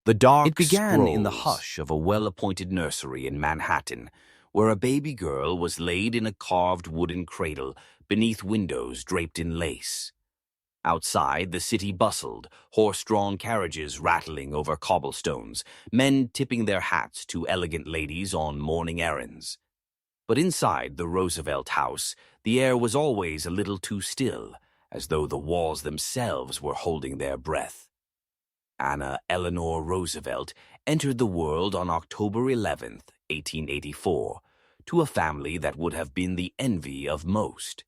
The dark It began in the scrolls. hush of a well-appointed nursery in Manhattan, where a baby girl was laid in a carved wooden cradle beneath windows draped in lace. Outside, the city bustled, horse-drawn carriages rattling over cobblestones, men tipping their hats to elegant ladies on morning errands. But inside the Roosevelt house, the air was always a little too still, as though the walls themselves were holding their breath. Anna Eleanor Roosevelt entered the world on October 11th, 1884, to a family that would have been the envy of most.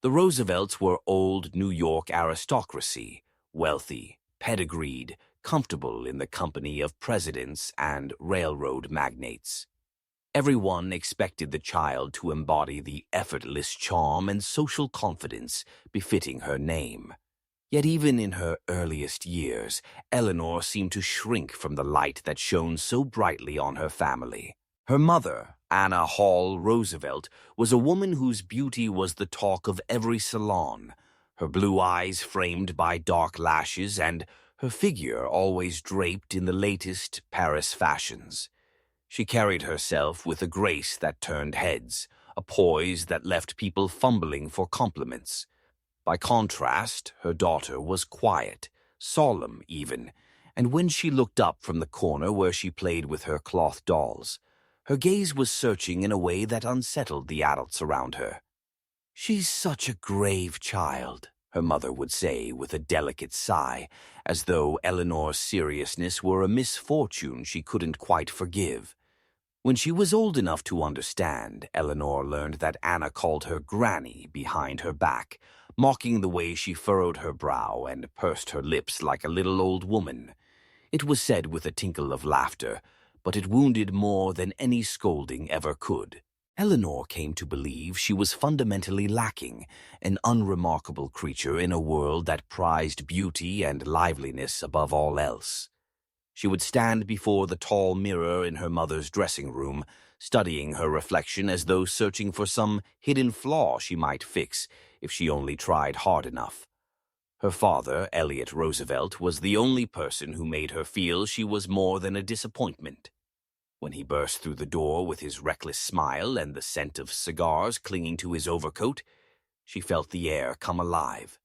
The Roosevelts were old New York aristocracy, wealthy, pedigreed, comfortable in the company of presidents and railroad magnates. Everyone expected the child to embody the effortless charm and social confidence befitting her name. Yet even in her earliest years, Eleanor seemed to shrink from the light that shone so brightly on her family. Her mother, Anna Hall Roosevelt, was a woman whose beauty was the talk of every salon, her blue eyes framed by dark lashes and her figure always draped in the latest Paris fashions. She carried herself with a grace that turned heads, a poise that left people fumbling for compliments. By contrast, her daughter was quiet, solemn even, and when she looked up from the corner where she played with her cloth dolls, her gaze was searching in a way that unsettled the adults around her. "She's such a grave child," her mother would say with a delicate sigh, as though Eleanor's seriousness were a misfortune she couldn't quite forgive. When she was old enough to understand, Eleanor learned that Anna called her Granny behind her back, mocking the way she furrowed her brow and pursed her lips like a little old woman. It was said with a tinkle of laughter, but it wounded more than any scolding ever could. Eleanor came to believe she was fundamentally lacking, an unremarkable creature in a world that prized beauty and liveliness above all else. She would stand before the tall mirror in her mother's dressing room, studying her reflection as though searching for some hidden flaw she might fix if she only tried hard enough. Her father, Elliot Roosevelt, was the only person who made her feel she was more than a disappointment. When he burst through the door with his reckless smile and the scent of cigars clinging to his overcoat, she felt the air come alive.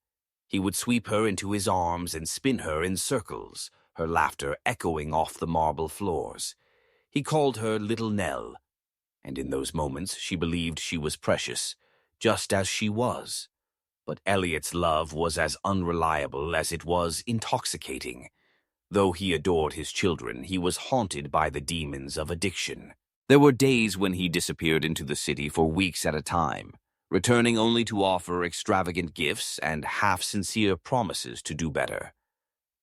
He would sweep her into his arms and spin her in circles, her laughter echoing off the marble floors. He called her Little Nell, and in those moments she believed she was precious, just as she was. But Elliot's love was as unreliable as it was intoxicating. Though he adored his children, he was haunted by the demons of addiction. There were days when he disappeared into the city for weeks at a time, returning only to offer extravagant gifts and half-sincere promises to do better.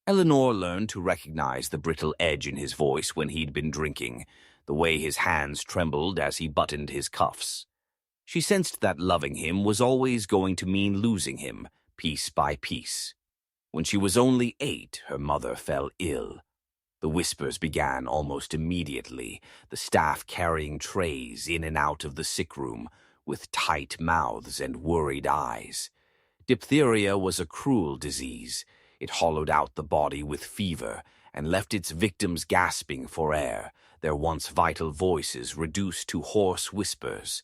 Eleanor learned to recognize the brittle edge in his voice when he'd been drinking, the way his hands trembled as he buttoned his cuffs. She sensed that loving him was always going to mean losing him, piece by piece. When she was only 8, her mother fell ill. The whispers began almost immediately, the staff carrying trays in and out of the sick room, with tight mouths and worried eyes. Diphtheria was a cruel disease. It hollowed out the body with fever and left its victims gasping for air, their once vital voices reduced to hoarse whispers.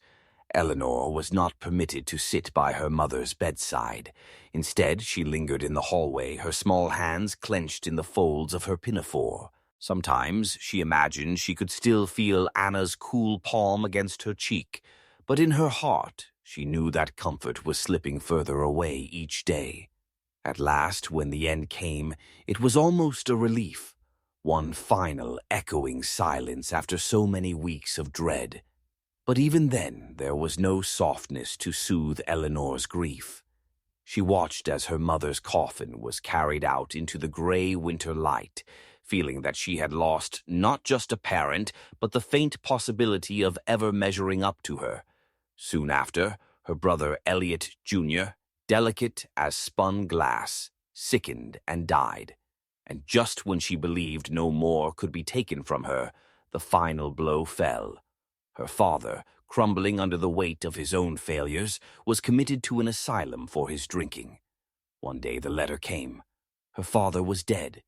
Eleanor was not permitted to sit by her mother's bedside. Instead, she lingered in the hallway, her small hands clenched in the folds of her pinafore. Sometimes she imagined she could still feel Anna's cool palm against her cheek, but in her heart she knew that comfort was slipping further away each day. At last, when the end came, it was almost a relief, one final, echoing silence after so many weeks of dread. But even then, there was no softness to soothe Eleanor's grief. She watched as her mother's coffin was carried out into the gray winter light, feeling that she had lost not just a parent, but the faint possibility of ever measuring up to her. Soon after, her brother Elliot Jr., delicate as spun glass, sickened and died. And just when she believed no more could be taken from her, the final blow fell. Her father, crumbling under the weight of his own failures, was committed to an asylum for his drinking. One day the letter came. Her father was dead.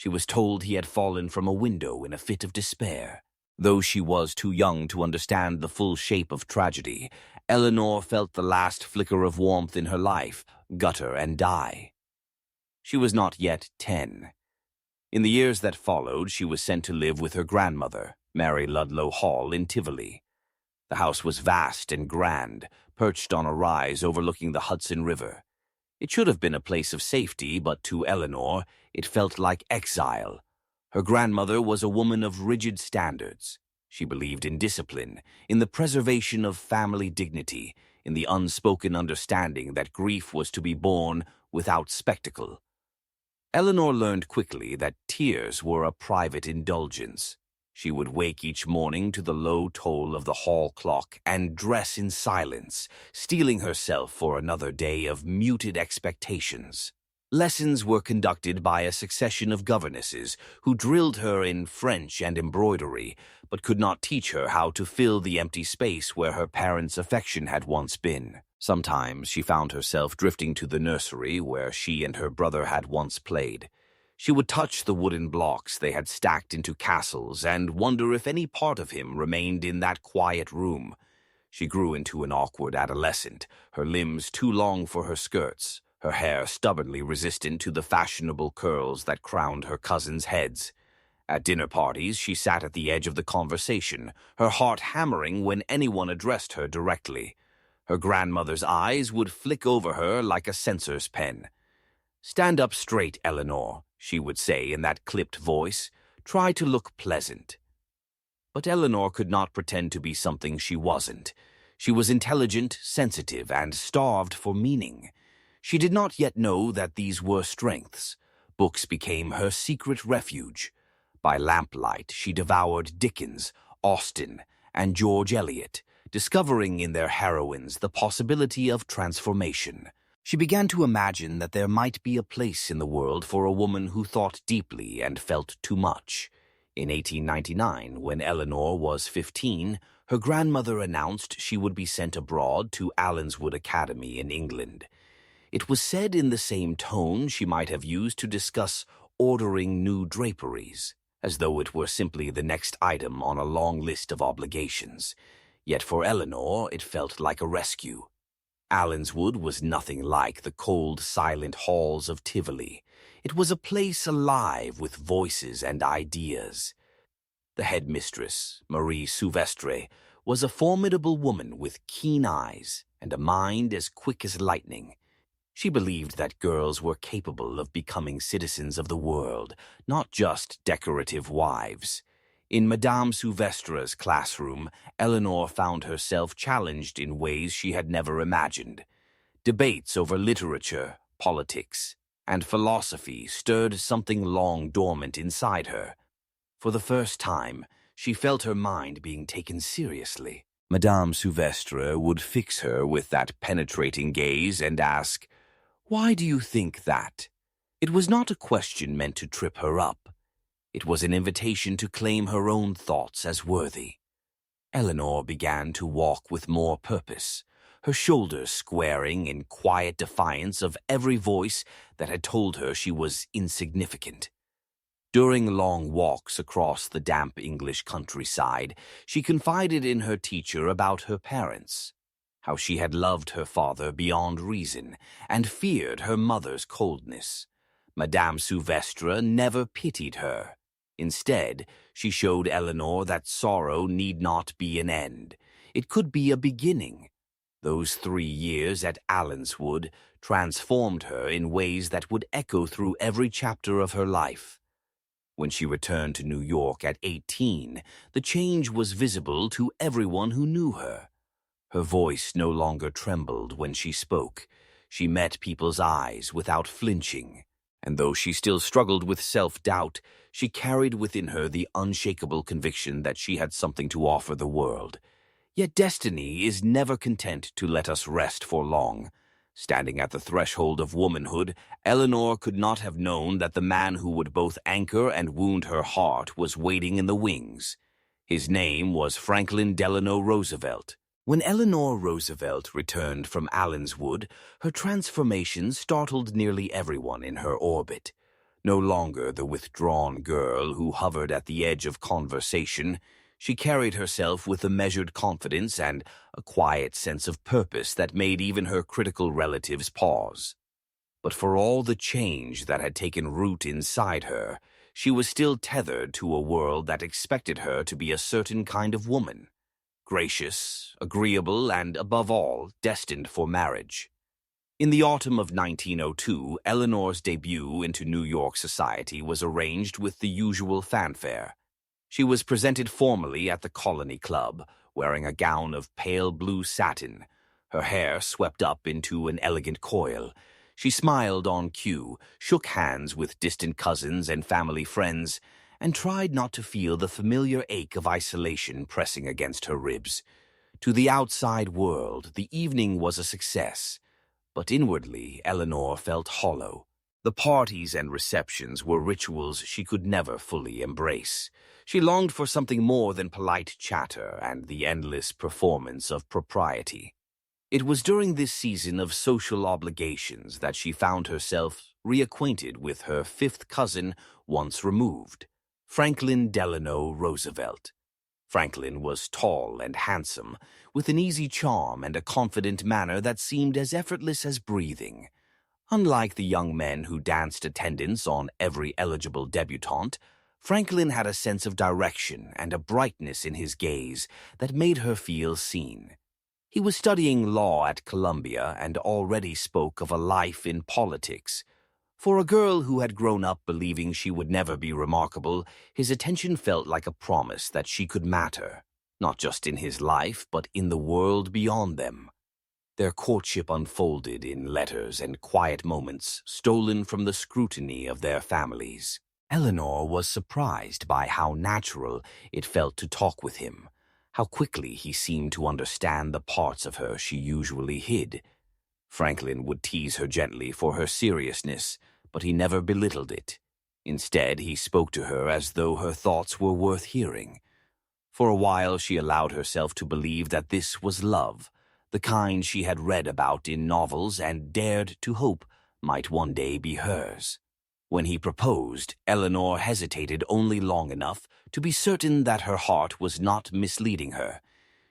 She was told he had fallen from a window in a fit of despair. Though she was too young to understand the full shape of tragedy, Eleanor felt the last flicker of warmth in her life gutter and die. She was not yet 10. In the years that followed, she was sent to live with her grandmother, Mary Ludlow Hall, in Tivoli. The house was vast and grand, perched on a rise overlooking the Hudson River. It should have been a place of safety, but to Eleanor, it felt like exile. Her grandmother was a woman of rigid standards. She believed in discipline, in the preservation of family dignity, in the unspoken understanding that grief was to be borne without spectacle. Eleanor learned quickly that tears were a private indulgence. She would wake each morning to the low toll of the hall clock and dress in silence, steeling herself for another day of muted expectations. Lessons were conducted by a succession of governesses who drilled her in French and embroidery, but could not teach her how to fill the empty space where her parents' affection had once been. Sometimes she found herself drifting to the nursery where she and her brother had once played. She would touch the wooden blocks they had stacked into castles and wonder if any part of him remained in that quiet room. She grew into an awkward adolescent, her limbs too long for her skirts, her hair stubbornly resistant to the fashionable curls that crowned her cousins' heads. At dinner parties, she sat at the edge of the conversation, her heart hammering when anyone addressed her directly. Her grandmother's eyes would flick over her like a censor's pen. "Stand up straight, Eleanor," she would say in that clipped voice. "Try to look pleasant." But Eleanor could not pretend to be something she wasn't. She was intelligent, sensitive, and starved for meaning. She did not yet know that these were strengths. Books became her secret refuge. By lamplight, she devoured Dickens, Austen, and George Eliot, discovering in their heroines the possibility of transformation. She began to imagine that there might be a place in the world for a woman who thought deeply and felt too much. In 1899, when Eleanor was 15, her grandmother announced she would be sent abroad to Allenswood Academy in England. It was said in the same tone she might have used to discuss ordering new draperies, as though it were simply the next item on a long list of obligations. Yet for Eleanor, it felt like a rescue. Allenswood was nothing like the cold, silent halls of Tivoli. It was a place alive with voices and ideas. The headmistress, Marie Souvestre, was a formidable woman with keen eyes and a mind as quick as lightning. She believed that girls were capable of becoming citizens of the world, not just decorative wives. In Madame Souvestre's classroom, Eleanor found herself challenged in ways she had never imagined. Debates over literature, politics, and philosophy stirred something long dormant inside her. For the first time, she felt her mind being taken seriously. Madame Souvestre would fix her with that penetrating gaze and ask, "Why do you think that?" It was not a question meant to trip her up. It was an invitation to claim her own thoughts as worthy. Eleanor began to walk with more purpose, her shoulders squaring in quiet defiance of every voice that had told her she was insignificant. During long walks across the damp English countryside, she confided in her teacher about her parents, how she had loved her father beyond reason and feared her mother's coldness. Madame Souvestre never pitied her. Instead, she showed Eleanor that sorrow need not be an end. It could be a beginning. Those 3 years at Allenswood transformed her in ways that would echo through every chapter of her life. When she returned to New York at 18, the change was visible to everyone who knew her. Her voice no longer trembled when she spoke. She met people's eyes without flinching. And though she still struggled with self-doubt, she carried within her the unshakable conviction that she had something to offer the world. Yet destiny is never content to let us rest for long. Standing at the threshold of womanhood, Eleanor could not have known that the man who would both anchor and wound her heart was waiting in the wings. His name was Franklin Delano Roosevelt. When Eleanor Roosevelt returned from Allenswood, her transformation startled nearly everyone in her orbit. No longer the withdrawn girl who hovered at the edge of conversation, she carried herself with a measured confidence and a quiet sense of purpose that made even her critical relatives pause. But for all the change that had taken root inside her, she was still tethered to a world that expected her to be a certain kind of woman, gracious, agreeable, and, above all, destined for marriage. In the autumn of 1902, Eleanor's debut into New York society was arranged with the usual fanfare. She was presented formally at the Colony Club, wearing a gown of pale blue satin, her hair swept up into an elegant coil. She smiled on cue, shook hands with distant cousins and family friends, and tried not to feel the familiar ache of isolation pressing against her ribs. To the outside world, the evening was a success, but inwardly Eleanor felt hollow. The parties and receptions were rituals she could never fully embrace. She longed for something more than polite chatter and the endless performance of propriety. It was during this season of social obligations that she found herself reacquainted with her fifth cousin once removed, Franklin Delano Roosevelt. Franklin was tall and handsome, with an easy charm and a confident manner that seemed as effortless as breathing. Unlike the young men who danced attendance on every eligible debutante, Franklin had a sense of direction and a brightness in his gaze that made her feel seen. He was studying law at Columbia and already spoke of a life in politics. For a girl who had grown up believing she would never be remarkable, his attention felt like a promise that she could matter, not just in his life, but in the world beyond them. Their courtship unfolded in letters and quiet moments stolen from the scrutiny of their families. Eleanor was surprised by how natural it felt to talk with him, how quickly he seemed to understand the parts of her she usually hid. Franklin would tease her gently for her seriousness, but he never belittled it. Instead, he spoke to her as though her thoughts were worth hearing. For a while, she allowed herself to believe that this was love, the kind she had read about in novels and dared to hope might one day be hers. When he proposed, Eleanor hesitated only long enough to be certain that her heart was not misleading her.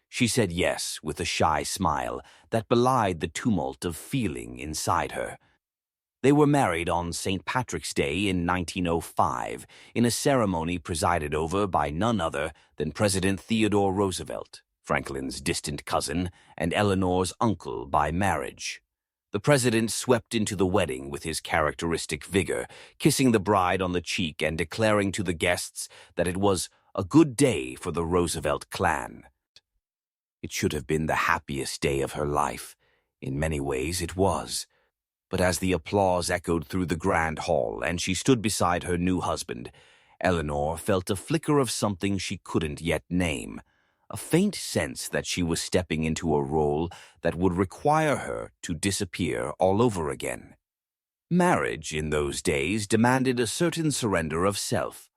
She said yes with a shy smile that belied the tumult of feeling inside her. They were married on St. Patrick's Day in 1905 in a ceremony presided over by none other than President Theodore Roosevelt, Franklin's distant cousin and Eleanor's uncle by marriage. The president swept into the wedding with his characteristic vigor, kissing the bride on the cheek and declaring to the guests that it was a good day for the Roosevelt clan. It should have been the happiest day of her life. In many ways it was. But as the applause echoed through the grand hall and she stood beside her new husband, Eleanor felt a flicker of something she couldn't yet name, a faint sense that she was stepping into a role that would require her to disappear all over again. Marriage in those days demanded a certain surrender of self.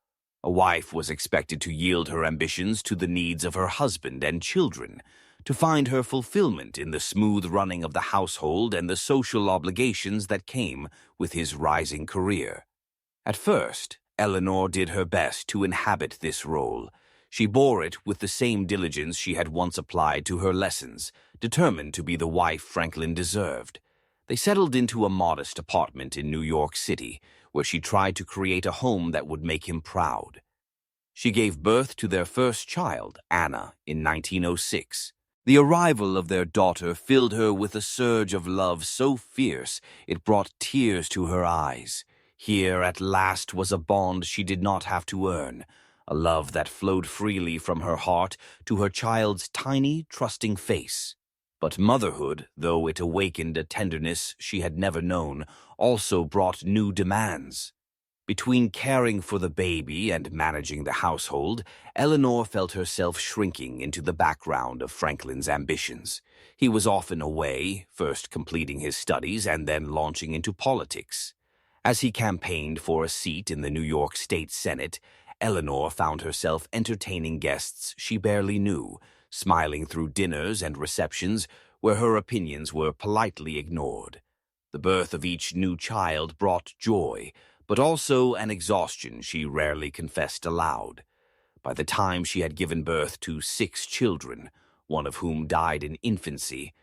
A wife was expected to yield her ambitions to the needs of her husband and children, to find her fulfillment in the smooth running of the household and the social obligations that came with his rising career. At first, Eleanor did her best to inhabit this role. She bore it with the same diligence she had once applied to her lessons, determined to be the wife Franklin deserved. They settled into a modest apartment in New York City, where she tried to create a home that would make him proud. She gave birth to their first child, Anna, in 1906. The arrival of their daughter filled her with a surge of love so fierce it brought tears to her eyes. Here at last was a bond she did not have to earn, a love that flowed freely from her heart to her child's tiny, trusting face. But motherhood, though it awakened a tenderness she had never known, also brought new demands. Between caring for the baby and managing the household, Eleanor felt herself shrinking into the background of Franklin's ambitions. He was often away, first completing his studies and then launching into politics. As he campaigned for a seat in the New York State Senate, Eleanor found herself entertaining guests she barely knew, smiling through dinners and receptions where her opinions were politely ignored. The birth of each new child brought joy, but also an exhaustion she rarely confessed aloud. By the time she had given birth to 6 children, one of whom died in infancy,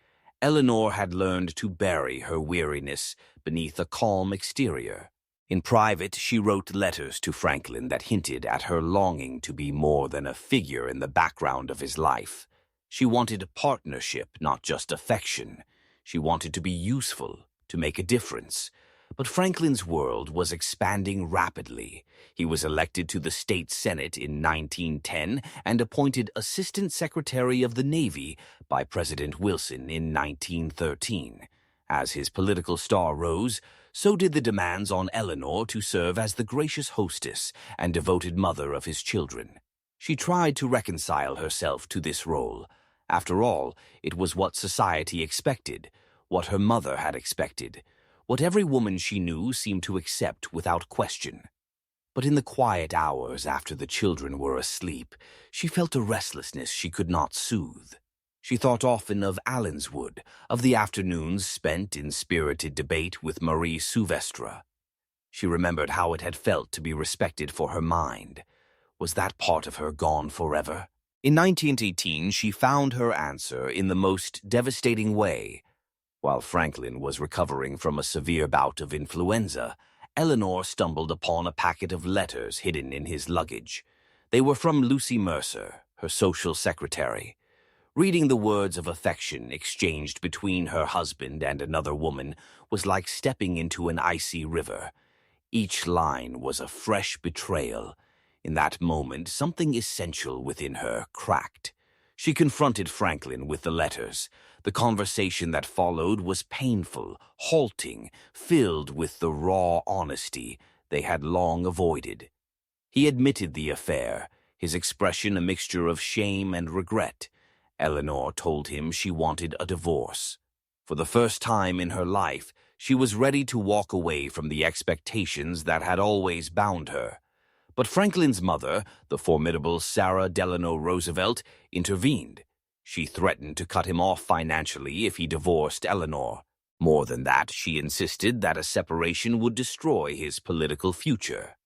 Eleanor had learned to bury her weariness beneath a calm exterior. In private, she wrote letters to Franklin that hinted at her longing to be more than a figure in the background of his life. She wanted partnership, not just affection. She wanted to be useful, to make a difference. But Franklin's world was expanding rapidly. He was elected to the state senate in 1910 and appointed Assistant Secretary of the Navy by President Wilson in 1913. As his political star rose, so did the demands on Eleanor to serve as the gracious hostess and devoted mother of his children. She tried to reconcile herself to this role. After all, it was what society expected, what her mother had expected, what every woman she knew seemed to accept without question. But in the quiet hours after the children were asleep, she felt a restlessness she could not soothe. She thought often of Allenswood, of the afternoons spent in spirited debate with Marie Souvestre. She remembered how it had felt to be respected for her mind. Was that part of her gone forever? In 1918, she found her answer in the most devastating way. While Franklin was recovering from a severe bout of influenza, Eleanor stumbled upon a packet of letters hidden in his luggage. They were from Lucy Mercer, her social secretary. Reading the words of affection exchanged between her husband and another woman was like stepping into an icy river. Each line was a fresh betrayal. In that moment, something essential within her cracked. She confronted Franklin with the letters. The conversation that followed was painful, halting, filled with the raw honesty they had long avoided. He admitted the affair, his expression a mixture of shame and regret. Eleanor told him she wanted a divorce. For the first time in her life, she was ready to walk away from the expectations that had always bound her. But Franklin's mother, the formidable Sarah Delano Roosevelt, intervened. She threatened to cut him off financially if he divorced Eleanor. More than that, she insisted that a separation would destroy his political future.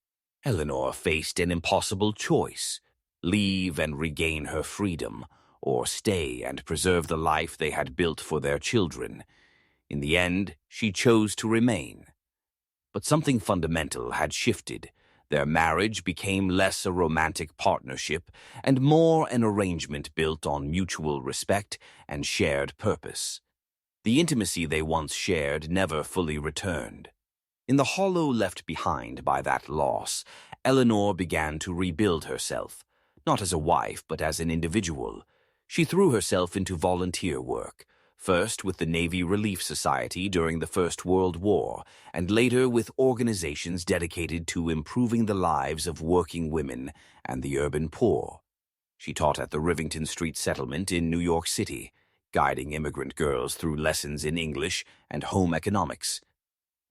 Eleanor faced an impossible choice: leave and regain her freedom, or stay and preserve the life they had built for their children. In the end, she chose to remain. But something fundamental had shifted. Their marriage became less a romantic partnership and more an arrangement built on mutual respect and shared purpose. The intimacy they once shared never fully returned. In the hollow left behind by that loss, Eleanor began to rebuild herself, not as a wife but as an individual. She threw herself into volunteer work, first with the Navy Relief Society during the First World War, and later with organizations dedicated to improving the lives of working women and the urban poor. She taught at the Rivington Street Settlement in New York City, guiding immigrant girls through lessons in English and home economics.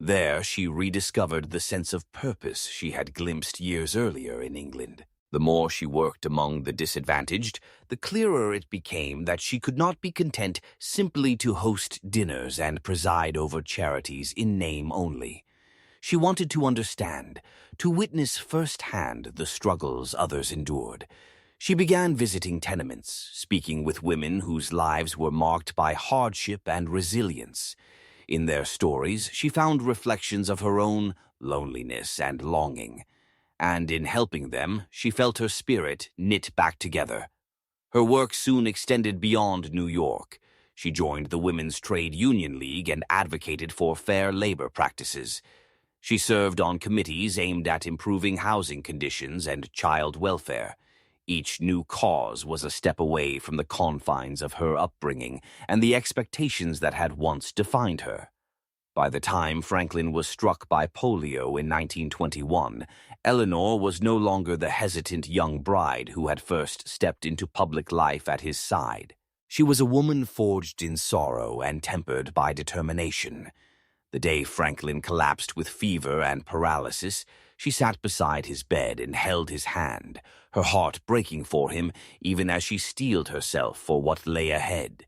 There, she rediscovered the sense of purpose she had glimpsed years earlier in England. The more she worked among the disadvantaged, the clearer it became that she could not be content simply to host dinners and preside over charities in name only. She wanted to understand, to witness firsthand the struggles others endured. She began visiting tenements, speaking with women whose lives were marked by hardship and resilience. In their stories, she found reflections of her own loneliness and longing. And in helping them, she felt her spirit knit back together. Her work soon extended beyond New York. She joined the Women's Trade Union League and advocated for fair labor practices. She served on committees aimed at improving housing conditions and child welfare. Each new cause was a step away from the confines of her upbringing and the expectations that had once defined her. By the time Franklin was struck by polio in 1921, Eleanor was no longer the hesitant young bride who had first stepped into public life at his side. She was a woman forged in sorrow and tempered by determination. The day Franklin collapsed with fever and paralysis, she sat beside his bed and held his hand, her heart breaking for him even as she steeled herself for what lay ahead.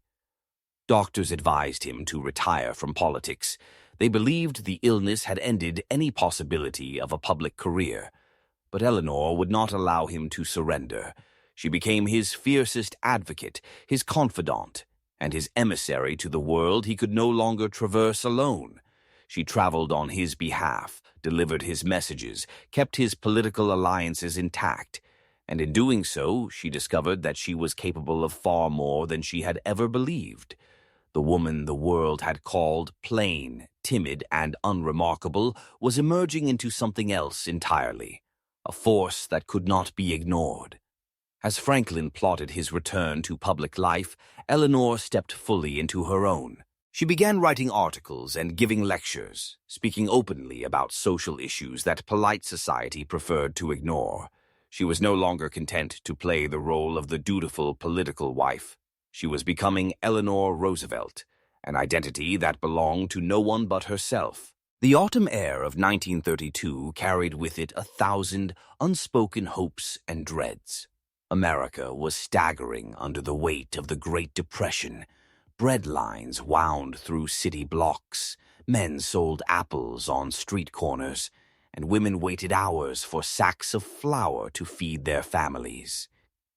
Doctors advised him to retire from politics. They believed the illness had ended any possibility of a public career. But Eleanor would not allow him to surrender. She became his fiercest advocate, his confidant, and his emissary to the world he could no longer traverse alone. She traveled on his behalf, delivered his messages, kept his political alliances intact, and in doing so, she discovered that she was capable of far more than she had ever believed. The woman the world had called plain, timid, and unremarkable was emerging into something else entirely, a force that could not be ignored. As Franklin plotted his return to public life, Eleanor stepped fully into her own. She began writing articles and giving lectures, speaking openly about social issues that polite society preferred to ignore. She was no longer content to play the role of the dutiful political wife. She was becoming Eleanor Roosevelt, an identity that belonged to no one but herself. The autumn air of 1932 carried with it 1,000 unspoken hopes and dreads. America was staggering under the weight of the Great Depression. Bread lines wound through city blocks, men sold apples on street corners, and women waited hours for sacks of flour to feed their families.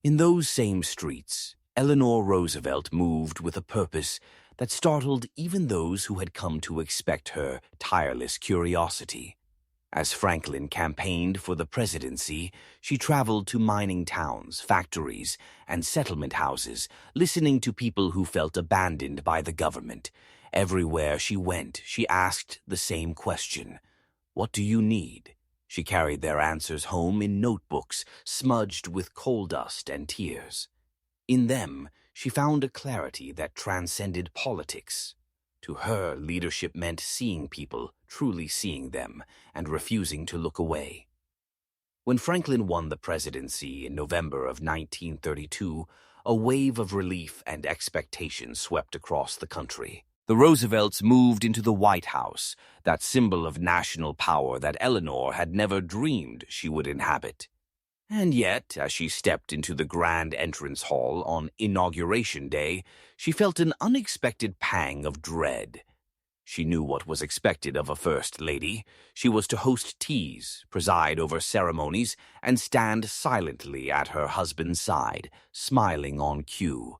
In those same streets, Eleanor Roosevelt moved with a purpose that startled even those who had come to expect her tireless curiosity. As Franklin campaigned for the presidency, she traveled to mining towns, factories, and settlement houses, listening to people who felt abandoned by the government. Everywhere she went, she asked the same question: "What do you need?" She carried their answers home in notebooks, smudged with coal dust and tears. In them, she found a clarity that transcended politics. To her, leadership meant seeing people, truly seeing them, and refusing to look away. When Franklin won the presidency in November of 1932, a wave of relief and expectation swept across the country. The Roosevelts moved into the White House, that symbol of national power that Eleanor had never dreamed she would inhabit. And yet, as she stepped into the grand entrance hall on Inauguration Day, she felt an unexpected pang of dread. She knew what was expected of a First Lady. She was to host teas, preside over ceremonies, and stand silently at her husband's side, smiling on cue.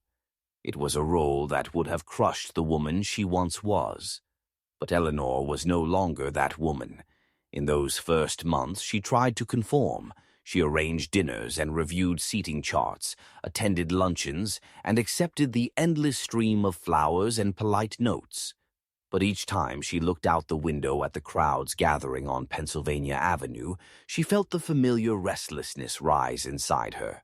It was a role that would have crushed the woman she once was. But Eleanor was no longer that woman. In those first months, she tried to conform. She arranged dinners and reviewed seating charts, attended luncheons, and accepted the endless stream of flowers and polite notes. But each time she looked out the window at the crowds gathering on Pennsylvania Avenue, she felt the familiar restlessness rise inside her.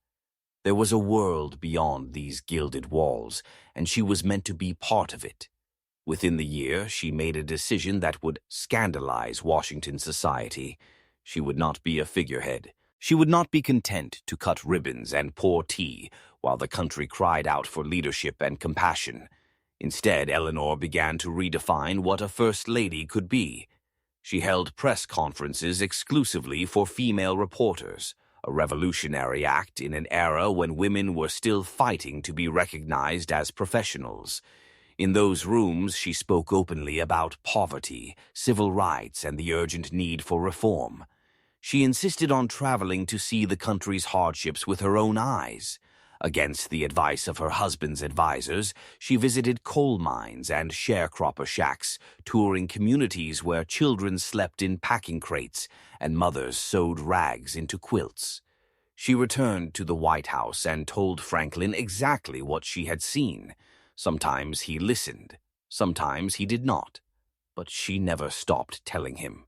There was a world beyond these gilded walls, and she was meant to be part of it. Within the year, she made a decision that would scandalize Washington society. She would not be a figurehead. She would not be content to cut ribbons and pour tea while the country cried out for leadership and compassion. Instead, Eleanor began to redefine what a First Lady could be. She held press conferences exclusively for female reporters, a revolutionary act in an era when women were still fighting to be recognized as professionals. In those rooms, she spoke openly about poverty, civil rights, and the urgent need for reform. She insisted on traveling to see the country's hardships with her own eyes. Against the advice of her husband's advisors, she visited coal mines and sharecropper shacks, touring communities where children slept in packing crates and mothers sewed rags into quilts. She returned to the White House and told Franklin exactly what she had seen. Sometimes he listened, sometimes he did not, but she never stopped telling him.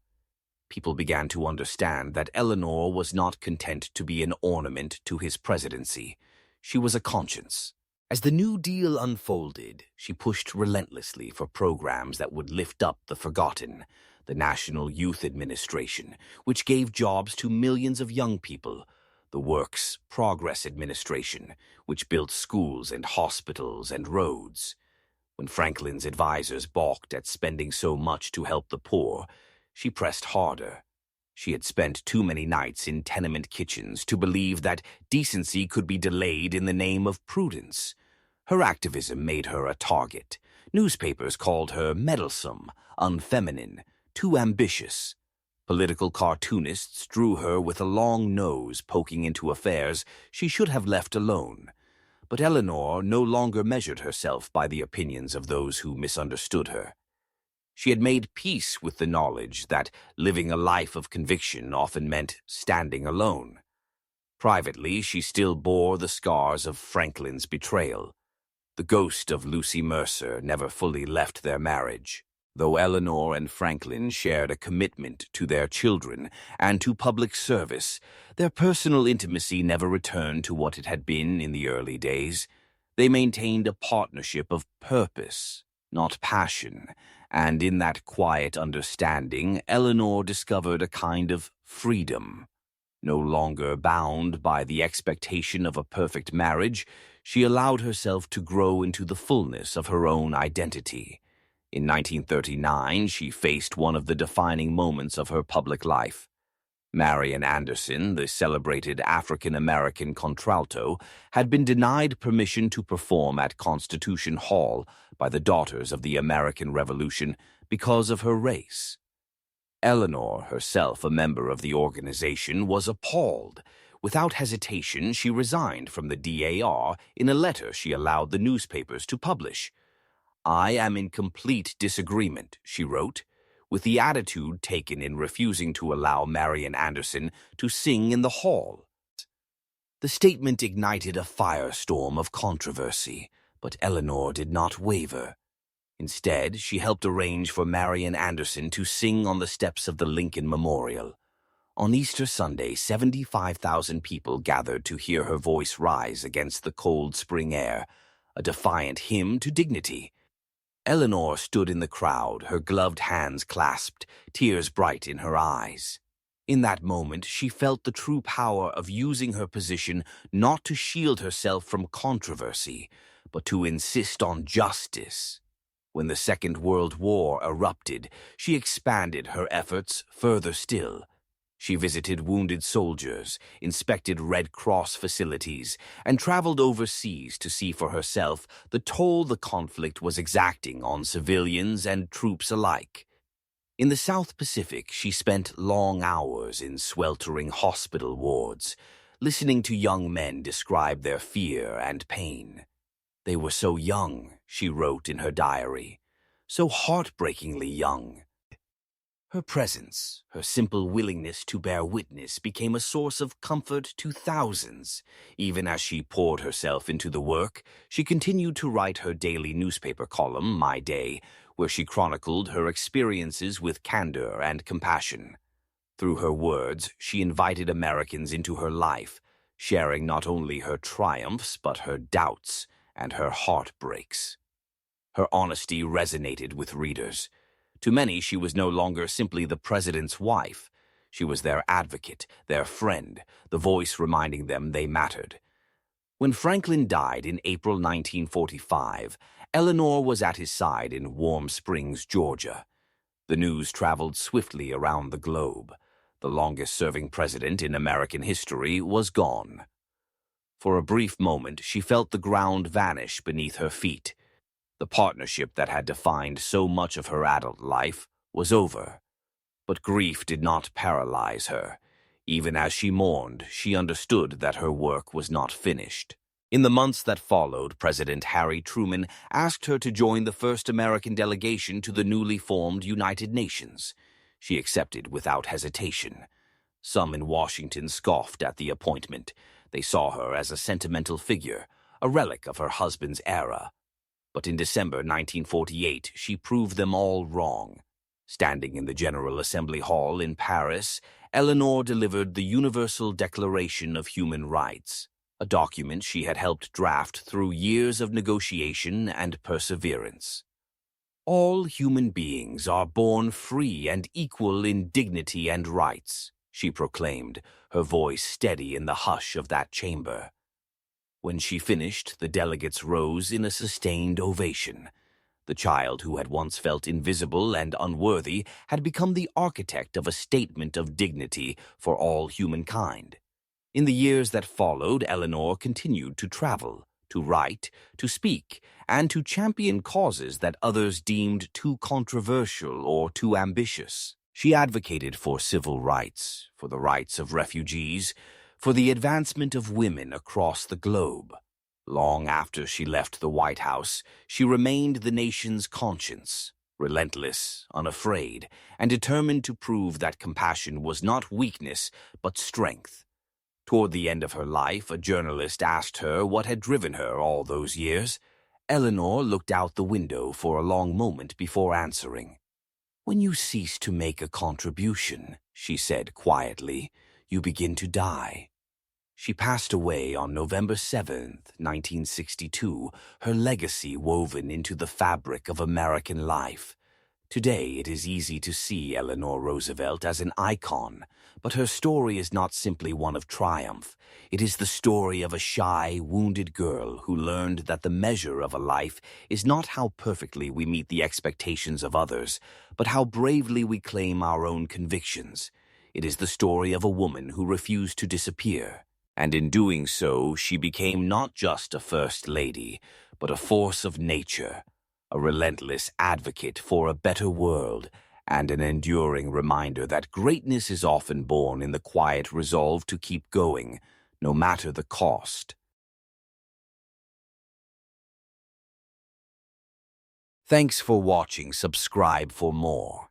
People began to understand that Eleanor was not content to be an ornament to his presidency. She was a conscience. As the New Deal unfolded, she pushed relentlessly for programs that would lift up the forgotten. The National Youth Administration, which gave jobs to millions of young people. The Works Progress Administration, which built schools and hospitals and roads. When Franklin's advisors balked at spending so much to help the poor, she pressed harder. She had spent too many nights in tenement kitchens to believe that decency could be delayed in the name of prudence. Her activism made her a target. Newspapers called her meddlesome, unfeminine, too ambitious. Political cartoonists drew her with a long nose poking into affairs she should have left alone. But Eleanor no longer measured herself by the opinions of those who misunderstood her. She had made peace with the knowledge that living a life of conviction often meant standing alone. Privately, she still bore the scars of Franklin's betrayal. The ghost of Lucy Mercer never fully left their marriage. Though Eleanor and Franklin shared a commitment to their children and to public service, their personal intimacy never returned to what it had been in the early days. They maintained a partnership of purpose, not passion, and in that quiet understanding, Eleanor discovered a kind of freedom. No longer bound by the expectation of a perfect marriage, she allowed herself to grow into the fullness of her own identity. In 1939, she faced one of the defining moments of her public life. Marian Anderson, the celebrated African-American contralto, had been denied permission to perform at Constitution Hall by the Daughters of the American Revolution because of her race. Eleanor, herself a member of the organization, was appalled. Without hesitation, she resigned from the DAR in a letter she allowed the newspapers to publish. "I am in complete disagreement," she wrote, "with the attitude taken in refusing to allow Marian Anderson to sing in the hall." The statement ignited a firestorm of controversy, but Eleanor did not waver. Instead, she helped arrange for Marian Anderson to sing on the steps of the Lincoln Memorial. On Easter Sunday, 75,000 people gathered to hear her voice rise against the cold spring air, a defiant hymn to dignity. Eleanor stood in the crowd, her gloved hands clasped, tears bright in her eyes. In that moment, she felt the true power of using her position not to shield herself from controversy, but to insist on justice. When the Second World War erupted, she expanded her efforts further still. She visited wounded soldiers, inspected Red Cross facilities, and traveled overseas to see for herself the toll the conflict was exacting on civilians and troops alike. In the South Pacific, she spent long hours in sweltering hospital wards, listening to young men describe their fear and pain. "They were so young," she wrote in her diary, "so heartbreakingly young." Her presence, her simple willingness to bear witness became a source of comfort to thousands. Even as she poured herself into the work, she continued to write her daily newspaper column, My Day, where she chronicled her experiences with candor and compassion. Through her words, she invited Americans into her life, sharing not only her triumphs but her doubts and her heartbreaks. Her honesty resonated with readers. To many, she was no longer simply the president's wife. She was their advocate, their friend, the voice reminding them they mattered. When Franklin died in April 1945, Eleanor was at his side in Warm Springs, Georgia. The news traveled swiftly around the globe. The longest-serving president in American history was gone. For a brief moment, she felt the ground vanish beneath her feet. The partnership that had defined so much of her adult life was over. But grief did not paralyze her. Even as she mourned, she understood that her work was not finished. In the months that followed, President Harry Truman asked her to join the first American delegation to the newly formed United Nations. She accepted without hesitation. Some in Washington scoffed at the appointment. They saw her as a sentimental figure, a relic of her husband's era. But in December 1948, she proved them all wrong. Standing in the General Assembly Hall in Paris, Eleanor delivered the Universal Declaration of Human Rights, a document she had helped draft through years of negotiation and perseverance. "All human beings are born free and equal in dignity and rights," she proclaimed, her voice steady in the hush of that chamber. When she finished, the delegates rose in a sustained ovation. The child who had once felt invisible and unworthy had become the architect of a statement of dignity for all humankind. In the years that followed, Eleanor continued to travel, to write, to speak, and to champion causes that others deemed too controversial or too ambitious. She advocated for civil rights, for the rights of refugees, for the advancement of women across the globe. Long after she left the White House, she remained the nation's conscience, relentless, unafraid, and determined to prove that compassion was not weakness, but strength. Toward the end of her life, a journalist asked her what had driven her all those years. Eleanor looked out the window for a long moment before answering. "When you cease to make a contribution," she said quietly, "you begin to die." She passed away on November 7th, 1962, her legacy woven into the fabric of American life. Today, it is easy to see Eleanor Roosevelt as an icon, but her story is not simply one of triumph. It is the story of a shy, wounded girl who learned that the measure of a life is not how perfectly we meet the expectations of others, but how bravely we claim our own convictions. It is the story of a woman who refused to disappear, and in doing so, she became not just a first lady, but a force of nature, a relentless advocate for a better world, and an enduring reminder that greatness is often born in the quiet resolve to keep going, no matter the cost. Thanks for watching. Subscribe for more.